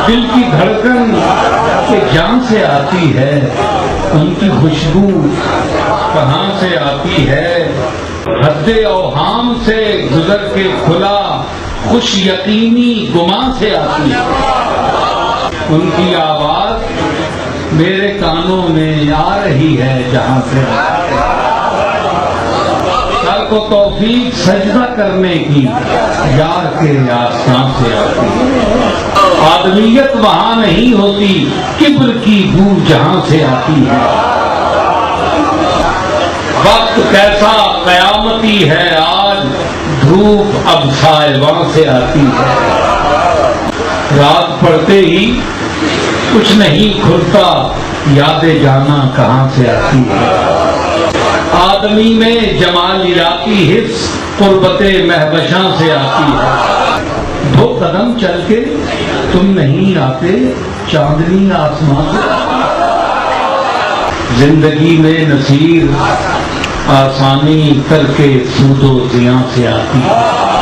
دل کی دھڑکن کے جان سے آتی ہے، ان کی خوشبو کہاں سے آتی ہے؟ حد اوہام سے گزر کے کھلا خوش یقینی گمان سے آتی ہے۔ ان کی آواز میرے کانوں میں آ رہی ہے جہاں سے کل کو توفیق سجدہ کرنے کی یار کے آستان سے آتی ہے۔ آدمیت وہاں نہیں ہوتی، کبر کی بو جہاں سے آتی ہے۔ وقت کیسا قیامتی ہے آج، دھوپ اب سائباں سے آتی ہے۔ رات پڑتے ہی کچھ نہیں کھلتا، یاد جانا کہاں سے آتی ہے۔ آدمی میں جمالیاتی حس قربت مہوشاں سے آتی ہے۔ دو قدم چل کے تم نہیں آتے، چاندنی آسمان سے آتی ہے۔ زندگی میں نصیر آسانی کر کے سود و زیاں سے آتی ہے۔